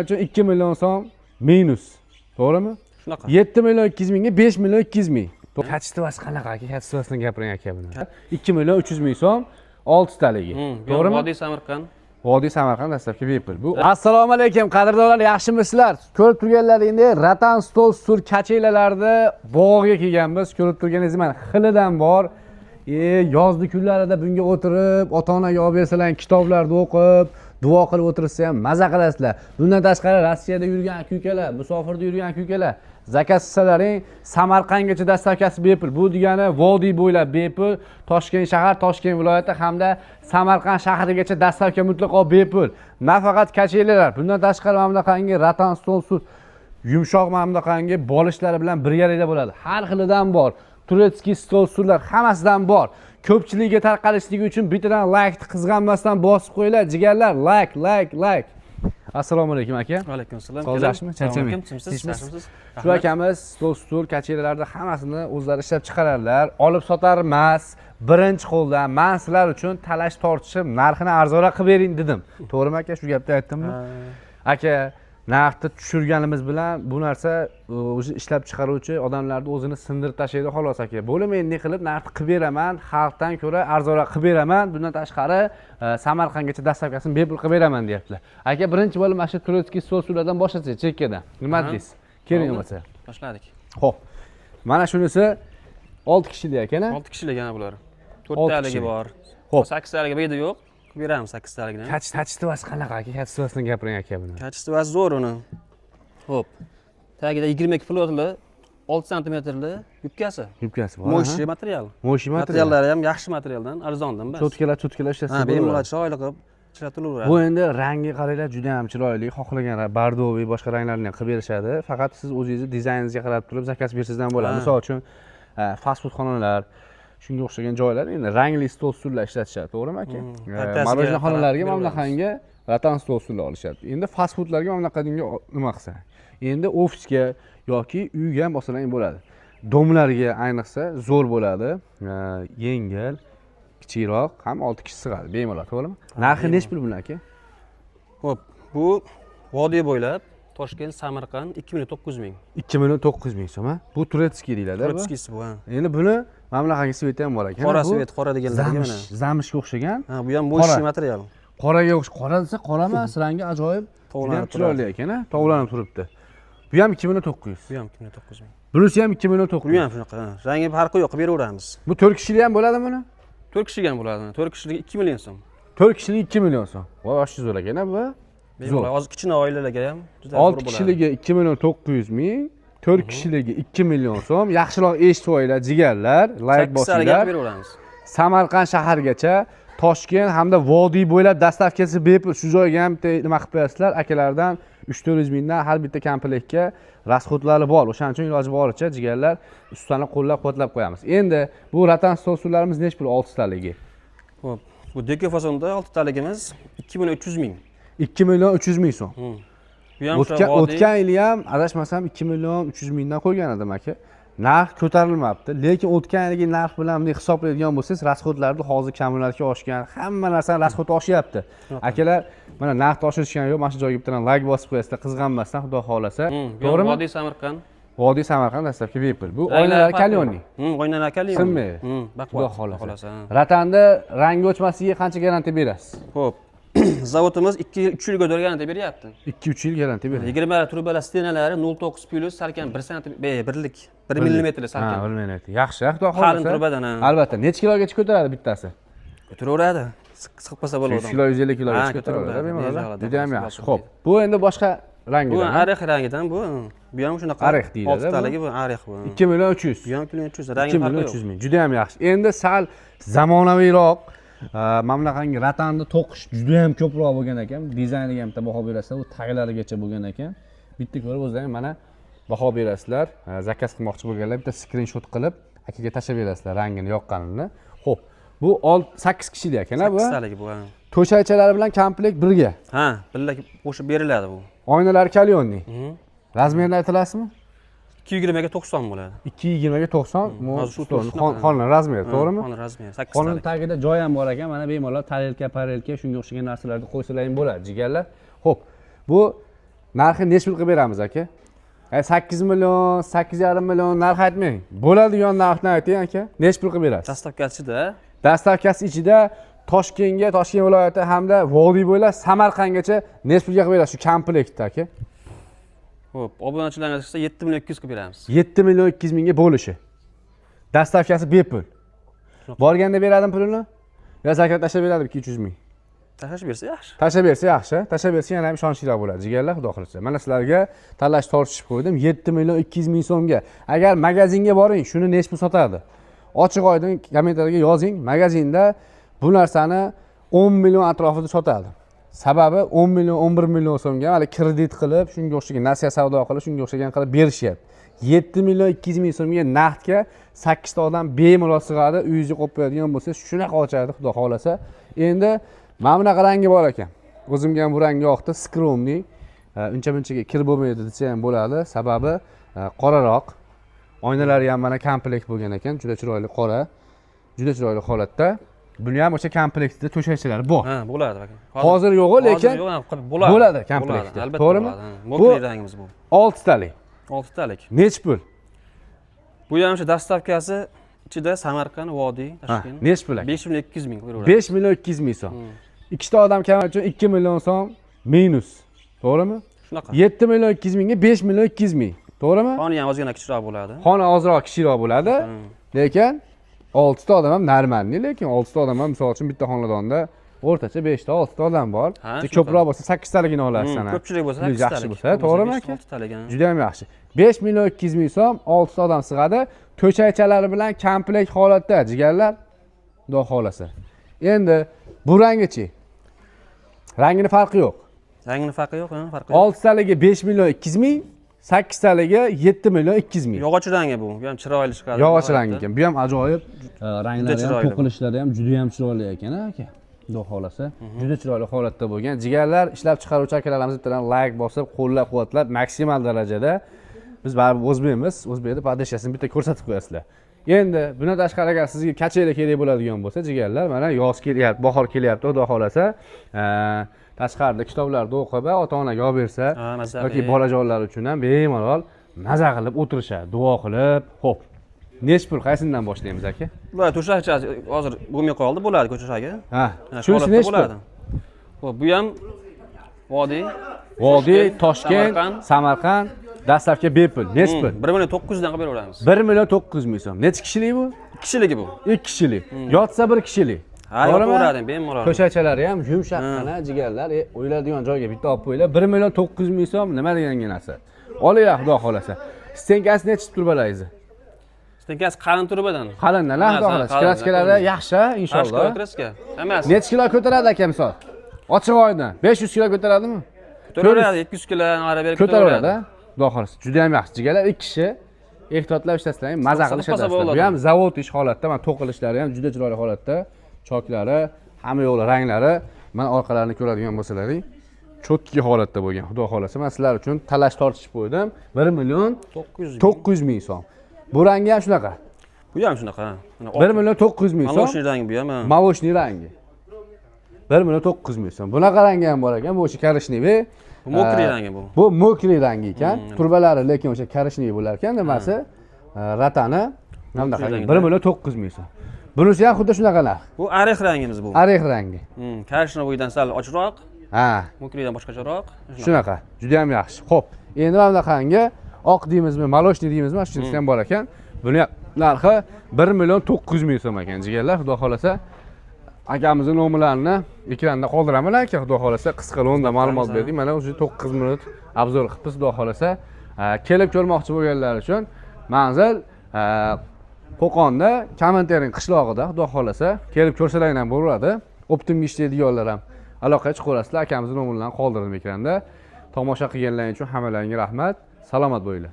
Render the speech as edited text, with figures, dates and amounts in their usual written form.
uchun 2 million so'm minus. To'g'rimi? Shunaqa. 7 million 200 mingga 5 million 200 ming. Kachestvasi qanaqa aka? Kachestvasidan gapiring aka buni. 2 million 300 ming so'm 6 taligi. To'g'rimi? Vodiy Samarqand. Vodiy Samarqand dastlabki bepul. Bu assalomu alaykum qadrdonlar, yaxshimisizlar? Ko'rib turganlaringdek Ratan stol sur kachelalarda bog'ga kelganmiz. Ko'rib turganingiz mana xilidan bor. Yozgi kunlarida bunga o'tirib, ota-onaga olib bersalar, kitoblarni o'qib, duo qilib o'tirsa ham maza qilasizlar. Bundan tashqari Rossiyada yurgan aka-ukalar, musofirda yurgan aka-ukalar, zakat qilsalaring Samarqandgacha dastavkasi bepul. Bu degani vodiy bo'ylab bepul, Toshkent shahar, Toshkent viloyati hamda Samarqand shahrigacha dastavka mutlaqo bepul. Nafaqat kachelalar, bundan tashqari mana bunaqangi Ratan stol sur yumshoq mana bunaqangi bolishlari bilan birgalikda bo'ladi. Har xilidan bor. Turetskiy stol surlar hammasidan bor. Ko'pchilikga tarqalishligi uchun bittadan like qizg'anmasdan bosib qo'yinglar, jigarlar. Like. Assalomu alaykum aka. Va alaykum assalom. Hozirmi? Charchamang. Shu akamiz stol kachelalarda hammasini o'zlari ishlab chiqaradilar. Olib sotar emas, birinchi qo'ldan men sizlar uchun talash tortishib, narxini arzonroq qilib bering dedim. To'g'rimi aka? Shu gapni aytdimmi? Aka, narxni tushirganimiz bilan bu narsa o'zi ishlab chiqaruvchi odamlarni o'zini sindirib tashlaydi xolos aka. Bo'lib men ne qilib narxni qilib beraman, xalqdan ko'ra arzonroq qilib beraman. Bundan tashqari Samarqandgacha dastavkasini bepul qilib beraman deyaptilar. Aka, birinchi bo'lib mana shu Turetskiy stol surlardan boshlasak, chekkadan. Nima deysiz? Keling bo'lsa. Boshladik. Xo'p. Mana shunisi 6 kishilik ekan-a? 6 kishilik yana bular. 4 taligi bor. Xo'p. 8 taligi beyda yo'q. Beramiz 8 taligini. Kachestvasi qanaqa aka? Kachestvasidan gapiring aka buni. Kachestvasi zo'r uni. Xo'p. Tagida 22 flotli 6 santimetrli yubkasi. Yubkasi bor. Mo'shi material. Mo'shi material. Materiallari ham yaxshi materialdan, arzondan bas. Cho'tkalar ishlasa bo'ladi. Bemalol chiroyli qilib ishlatilaveradi. Bu endi rangi qaranglar, juda ham chiroyli. Xohlagan bardoviy boshqa ranglarni ham qilib berishadi. Faqat siz o'zingizni dizayningizga qarab turib zakaz bersangizdan bo'ladi. Misol uchun fast food xonalar, shunga o'xshagan joylar endi rangli stol stullar ishlatishadi, to'g'rimi aka? Marojna xonalariga mana bunaqangi Ratan stol stullar olishadi. Endi fast foodlarga mana bunaqangi nima qilsa. Endi ofisga yoki uyga ham olsalar bo'ladi. Domlarga ayniqsa zo'r bo'ladi. Yengil, kichikroq, ham 6 kishi sig'adi, bemalol, to'g'rimi? Narxi nech pul buni aka? Xo'p, bu vodiy bo'ylab Toshkent, Samarqand 2 ming 900 ming so'm, ha? Bu Turetskiy deyiladi, bu. Turetskiysi bu, ha. Endi buni mana bunaqangi sveti ham bor ekan. Qora svet, qora deganlarga mana. Zamishga o'xshagan. Ha, bu ham mo'shi material. Qoraga o'xshaydi. Qora desa qora emas, rangi ajoyib. Tovlanib chiroyli ekan, ha? Tovlanib turibdi. Bu ham 2900. Bu ham 2900 ming. Bunisi ham 2900. Bu ham shunaqa, ha. Rangi farqi yo'q, beraveramiz. Bu 4 kishilik ham bo'ladimi buni? 4 kishiga ham bo'ladi. 4 kishilik 2 million so'm. 4 kishilik 2 million so'm. Voy, oshchi zo'r ekan, bu. Zo'r. Hozir kichkina oilalarga ham juda zo'r bo'ladi. 6 kishiligi 2 million 900 ming, 4 kishiligi 2 million so'm. Yaxshiroq eshitib olinglar, jigarlar, like bosinglar. Beraveramiz. Samarqand shahargacha, Toshkent hamda vodiy bo'ylab dastavkasi bepul. Shu joyga ham nima qilib qo'yasizlar? Akalardan 3-400 mingdan har bitta komplektga rasxodlari bor. O'shaning uchun iloji boricha jigarlar ustani qo'llab-quvvatlab qo'yamiz. Endi bu Ratan stol surlarimiz nech pul 6 taligi? Xo'p, bu deko fasonda 6 taligimiz 2 million 300 ming. 2 million 300 ming so'm. Bu ham o'tgan yili ham adashmasam 2 million 300 mingdan qo'ygan edim aka. Narx ko'tarilmabdi, lekin o'tgan yilgi narx bilan bunday hisoblaydigan bo'lsangiz, rasxodlarni hozir kamlarga oshgan, hamma narsani rasxodi oshyapti. Akalar, mana narx oshirishgan yo'q, mana shu joyga bittadan like bosib qo'yasizlar, qizg'anmasdan, xudo xolasa. To'g'rimi? Vodiy Samarqand. Vodiy Samarqand dastavka bepul. Bu oynalar kalyonli. Oynalar kalyonli. Sinmaydi. Xudo xolasa. Ratanda rangi o'chmasiga qancha garantiya berasiz? Xo'p. Zavodimiz 2-3 yilga garantiya beryapti. 2-3 yil garantiya beradi. 20 trubalar stenalari 0.9 plus salkam 1 sm, 1 millimetr salkam. 1 millimetr. Yaxshi, xudo xolasa. Qalin trubadan. Albatta, necha kilogacha ko'taradi bittasi? Ko'taraveradi. Siqib qolsa bo'ladi. 100 kilo, 150 kilogacha ko'taraveradi, bemalol. Juda ham yaxshi. Xo'p, bu endi boshqa rangidan. Bu arix rangidan bu. Bu ham shunaqa. Arix deyiladi. 6 taligi bu arix bu. 2 million 300. Bu ham 2 million 300. Rangi 2 million 300 ming. Juda ham yaxshi. Endi sal zamonaviyroq mana bunaqangi ratanni to'qish juda ham ko'proq bo'lgan ekan. Dizayniga ham baho berasizlar, u taglarigacha bo'lgan ekan. Bitta ko'rib o'zlaring mana baho berasizlar. Zakaz qilmoqchi bo'lganlar bitta skrinshot qilib akaga tashlab berasizlar rangini yoqqanini. Xo'p, bu 8 kishilik ekan-a bu. 8 taligi bu. To'shakchalari bilan komplekt birga. Ha, birga qo'shib beriladi bu. Oynalar kalyonli. Razmerini aytilasizmi? 220 ga 90 bo'ladi. 220 ga 90 xona razmeri, to'g'rimi? Xona razmeri 8 ta. Xonaning tagida joy ham bor ekan. Mana bemalol tarelka, parelka, shunga o'xshagan narsalarni qo'ysalar ham bo'ladi, jigarlar. Xo'p, bu Narxi necha pul qilib beramiz aka? 8 million, 8,5 million narx aytmang. Bo'ladigan narxni ayting aka. Necha pul qilib berasiz? Dastavkachida. Dastavkasi ichida Toshkentga, Toshkent viloyati hamda Vodiy bo'ylab Samarqandgacha necha pulga qilib berasiz shu komplektda aka? Xo'p, obunachilarga chiqsa 7 million 200 qilib beramiz. 7 million 200 mingga bo'lishi. Dastavkasi bepul. Borganda beradimi pulini? Yo zakat tashlab beradimi 200 ming? Tashlab bersa yaxshi. Tashlab bersa yaxshi. Tashlab bersa yana ham ishonchliroq bo'ladi. Jigarlar, xudo xolasa. Mana sizlarga tanlash tortishib qo'ydim 7 million 200 ming so'mga. Agar magazinga boring, shuni necha pul sotadi? Ochiq oydin kommentariyga yozing. Magazinda bu narsani 10 million atrofida sotadi. Sababi 10 million, 11 million so'mga hali kredit qilib, shunga o'xshagan nasiya savdo qilib, shunga o'xshagan qilib berishyapti. 7 million 200 ming so'mga naqdga 8 ta odam bemalol sig'adi, uyingizga qo'yib qo'yadigan bo'lsa, shunaqa ochadi, xudo xolasa. Endi mana bunaqa rangi bor ekan. O'zimga ham bu rang yoqdi, skromniy. Uncha-munchaga kir bo'lmaydi desa ham bo'ladi. Sababi qoraroq. Oynalari ham mana komplekt bo'lgan ekan, juda chiroyli qora. Juda chiroyli holatda. Buni ham o'sha komplektda to'shakchalari bor. Ha, bo'ladi aka. Hozir yo'q, lekin bo'ladi. Bo'ladi komplektda. Albatta To'g'rimi? Mokli rangimiz bu. 6 talik. 6 talik. Necha pul? Bu ham shu dastavkasi ichida Samarqand, Vodiy, Toshkent. Necha pul aka? 5 million 200 ming qilib beramiz. 5 million 200 ming so'm. Ikkita odam kamar uchun 2 million so'm minus. To'g'rimi? Shunaqa. 7 million 200 mingga 5 million 200 ming. To'g'rimi? Xona ham ozgina kichikroq bo'ladi. Xona ozroq kichikroq bo'ladi. Lekin 6 ta odam ham normalniy, lekin 6 ta odam ham misol uchun bitta xonadonda o'rtacha 5 ta 6 ta odam bor. Ko'proq bo'lsa 8 taligini olasiz ana. Ko'pchilik bo'lsa 8 yaxshi talik. bo'lsa, to'g'rimi aka? 6 talik. Juda ham yaxshi. 5 million 200 ming so'm 6 ta odam sig'adi. To'shakchalari bilan komplekt holatda, jigarlar. Xudo xolasa. Endi bu rangichi. Rangini farqi yo'q. Rangini farqi yo'q, farqi yo'q. 6 taligi 5 million 200 ming, 8 taligi 7 million 200 ming. Yog'och rangi bu. Bu ham chiroyli chiqadi. Yog'och rangi ekan. Bu ham ajoyib. Ranglari ham, chiroyli. to'qilishlari ham juda ham chiroyli ekan, aka. Xudo xolasa. Juda chiroyli holatda bo'lgan. Jigarlar, ishlab chiqaruvchi akalarimiz bilan like bosib, qo'llab-quvvatlab maksimal darajada biz baribir o'zbekmiz. O'zbekda podeshasini bitta ko'rsatib qo'yasizlar. Endi bundan tashqari agar sizga kachayla kerak bo'ladigan bo'lsa, jigarlar, mana yoz kelyapti, bahor kelyapti, xudo xolasa, tashqarida kitoblarda o'qib, ota-onaga olib bersa yoki bolajonlar uchun ham bemalol maza qilib o'tirishadi, duo qilib. Xo'p. Necha pul qaysidan boshlaymiz aka? Bular to'shakcha hozir bo'lmay qoldi, bo'ladi to'shagi. Ha, shunisi necha pul? Xo'p, bu ham Vodiy, Toshkent, Samarqand, dastavka bepul. Necha pul? 1 million 900 dan qilib beraveramiz. 1 million 900 ming so'm. Necha kishilik bu? 2 kishiligi bu. 2 kishilik. Yotsa 1 kishilik. Ha, yo'q, bemalol. To'shakchalari ham yumshoq mana jigarlar, o'yladigan joyga bitta olib qo'yinglar. 1 million 900 ming so'm nima deganga narsa. Olinglar, xudo xolasa. Stenkasi necha turbalaysiz? Stenkasi qalin turbadan. Qalindan, xudo xolasa. Kraskalari yaxshi, inshaalloh. Kraska. Emas. Necha kilo ko'taradi aka misol? Ochiq oydan 500 kilo ko'taradimi? Ko'taradi, 200 kilo nari berib ko'taraveradi. Xudo xolasa. Juda ham yaxshi. Jigarlar 2 kishi ehtiyotlab ishlasizlar, maza qilib ishlasizlar. Bu ham zavod ish holatda, mana to'qilishlari ham juda chiroyli holatda. Choklari, hamma yo'li ranglari, mana orqalarini ko'radigan bo'lsalaring, cho'tki holatda bo'lgan. Xudo xolasa, men sizlar uchun talash tortishib qo'ydim. 1 million 900 ming so'm. Bu rangi ham shunaqa. Bu ham shunaqa. 1 million 900 ming so'm. Mavoshniy rangi bu ham. Mavoshniy rangi. 1 million 900 ming so'm. Bunaqa rangi ham bor ekan, bu o'sha korishniy. Bu mokriy rangi bu. Bu mokriy rangi ekan. Turbalari lekin o'sha korishniy bo'lar ekan, nimasi? Ratani namda qarang. 1 million 900 ming so'm. Bunisi ham xuddi shunaqa narx. Bu arix rangimiz bu. Arix rangi. Korishnoydan sal ochroq. Ha. Mokriydan boshqacharoq. Shunaqa. Juda ham yaxshi. Xo'p. Endi mana bunaqangi oq deymizmi, maloshniy deymizmi, shunisi ham bor ekan. Buni narxi 1 million 900 ming so'm ekan, jigarlar. Xudo xolasa, akamizning nomerlarini ekranda qoldiraman aka, xudo xolasa, qisqa lo'nda ma'lumot berdik. Mana o'sha 9 minut obzor qilibmiz, xudo xolasa. Kelib ko'rmoqchi bo'lganlar uchun manzil Qo'qonda, Kommentering qishlog'ida, xudo xolasa, kelib ko'rsalaring ham bo'ladi. Optimga ishlaydiganlar ham aloqa chiqarasizlar, akamizning nomerlarini qoldirdim ekranda. Tomosha qilganlaringiz uchun hammalaringga rahmat. Salomat bo'linglar.